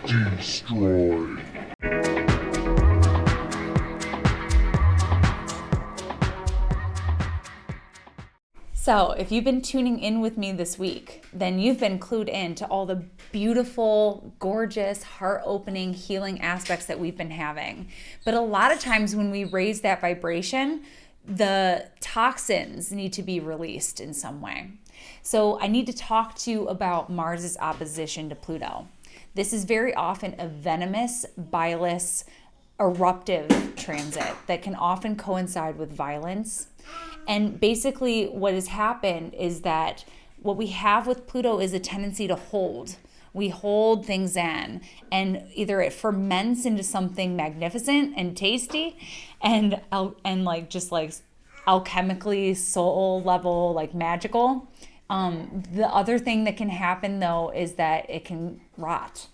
Destroy. So, if you've been tuning in with me this week, then you've been clued in to all the beautiful, gorgeous, heart-opening, healing aspects that we've been having. But a lot of times when we raise that vibration, the toxins need to be released in some way. So, I need to talk to you about Mars's opposition to Pluto. This is very often a venomous, bilous, eruptive transit that can often coincide with violence. And basically what has happened is that what we have with Pluto is a tendency to hold. We hold things in, and either it ferments into something magnificent and tasty and like just like alchemically soul level, like magical. The other thing that can happen though is that it can rot.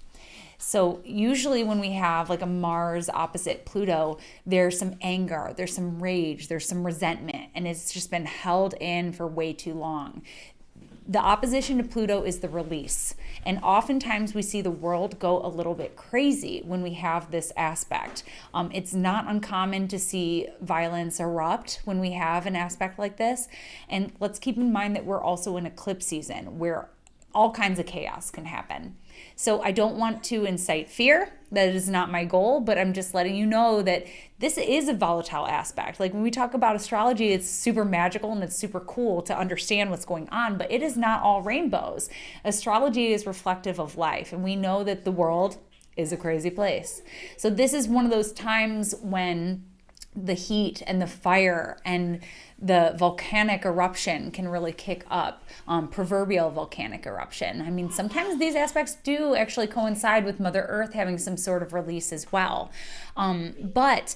So usually when we have like a Mars opposite Pluto, there's some anger, there's some rage, there's some resentment, and it's just been held in for way too long. The opposition to Pluto is the release. And oftentimes we see the world go a little bit crazy when we have this aspect. It's not uncommon to see violence erupt when we have an aspect like this. And let's keep in mind that we're also in eclipse season where all kinds of chaos can happen. So I don't want to incite fear. That is not my goal, but I'm just letting you know that this is a volatile aspect. Like when we talk about astrology, it's super magical and it's super cool to understand what's going on, but it is not all rainbows. Astrology is reflective of life, and we know that the world is a crazy place. So this is one of those times when the heat and the fire and the volcanic eruption can really kick up, proverbial volcanic eruption. I mean, sometimes these aspects do actually coincide with Mother Earth having some sort of release as well. But,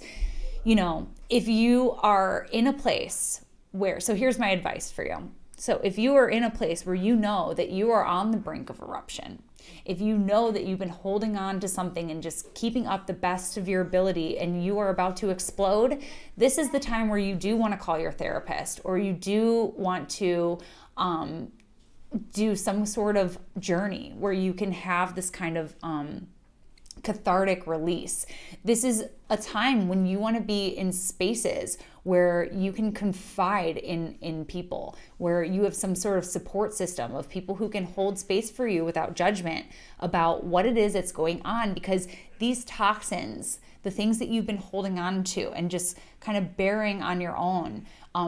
you know, if you are in a place where, so here's my advice for you. So if you are in a place where you know that you are on the brink of eruption, if you know that you've been holding on to something and just keeping up the best of your ability and you are about to explode, this is the time where you do want to call your therapist, or you do want to do some sort of journey where you can have this kind of cathartic release. This is a time when you want to be in spaces where you can confide in people, where you have some sort of support system of people who can hold space for you without judgment about what it is that's going on, because these toxins, the things that you've been holding on to and just kind of bearing on your own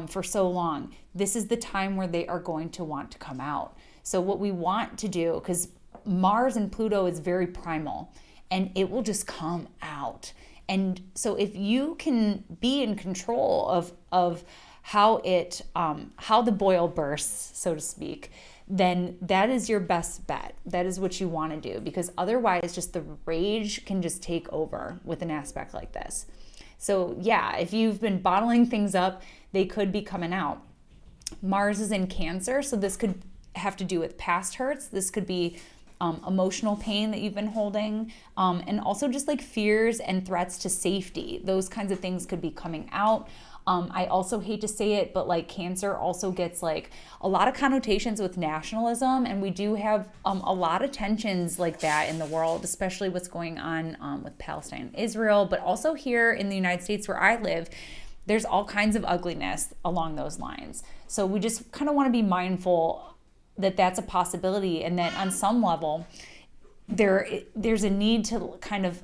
for so long, this is the time where they are going to want to come out. So what we want to do, because Mars and Pluto is very primal, and it will just come out. And so if you can be in control of how the boil bursts, so to speak, then that is your best bet. That is what you want to do, because otherwise just the rage can just take over with an aspect like this. So yeah, if you've been bottling things up, they could be coming out. Mars is in Cancer, so this could have to do with past hurts. This could be emotional pain that you've been holding, and also just like fears and threats to safety. Those kinds of things could be coming out. I also hate to say it, but like Cancer also gets like a lot of connotations with nationalism, and we do have a lot of tensions like that in the world, especially what's going on with Palestine and Israel, but also here in the United States where I live, there's all kinds of ugliness along those lines. So we just kind of want to be mindful that that's a possibility, and that on some level there's a need to kind of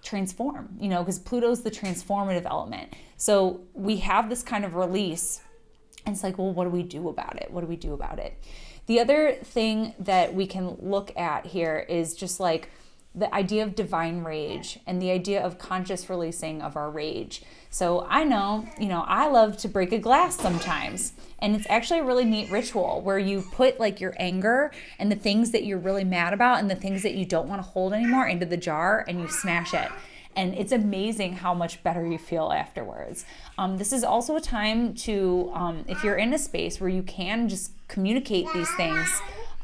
transform, you know, because Pluto's the transformative element. So we have this kind of release, and it's like, well, what do we do about it? What do we do about it? The other thing that we can look at here is just like the idea of divine rage and the idea of conscious releasing of our rage. So I know, you know, I love to break a glass sometimes. And it's actually a really neat ritual where you put like your anger and the things that you're really mad about and the things that you don't want to hold anymore into the jar, and you smash it. And it's amazing how much better you feel afterwards. This is also a time to, if you're in a space where you can just communicate these things.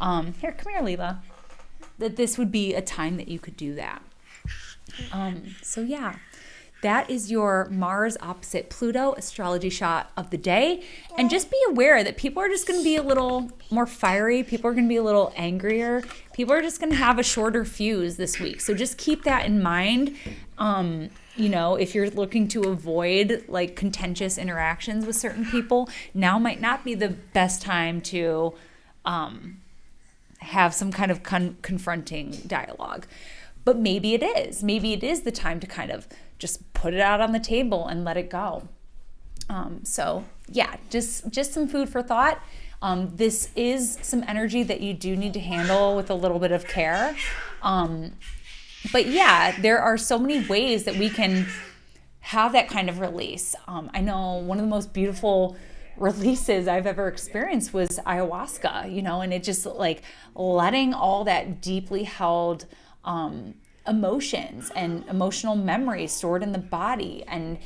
Here, come here, Leela. That this would be a time that you could do that. So yeah, that is your Mars opposite Pluto astrology shot of the day. And just be aware that people are just going to be a little more fiery. People are going to be a little angrier. People are just going to have a shorter fuse this week. So just keep that in mind. If you're looking to avoid like contentious interactions with certain people, now might not be the best time to have some kind of confronting dialogue. But maybe it is. Maybe it is the time to kind of just put it out on the table and let it go. Just some food for thought. This is some energy that you do need to handle with a little bit of care. But yeah, there are so many ways that we can have that kind of release. I know one of the most beautiful releases I've ever experienced was ayahuasca, and it just like letting all that deeply held emotions and emotional memories stored in the body and,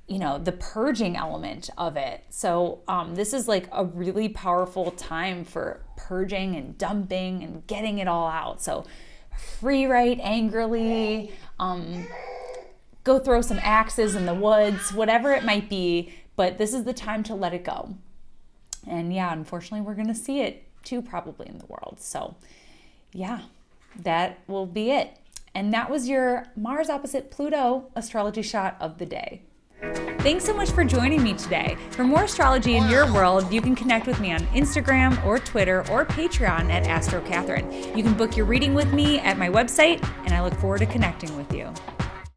the purging element of it. So this is like a really powerful time for purging and dumping and getting it all out. So free write angrily, go throw some axes in the woods, whatever it might be, but this is the time to let it go. And yeah, unfortunately, we're going to see it too probably in the world. So yeah, that will be it. And that was your Mars opposite Pluto astrology shot of the day. Thanks so much for joining me today. For more astrology in your world, you can connect with me on Instagram or Twitter or Patreon at AstroCatherine. You can book your reading with me at my website, and I look forward to connecting with you.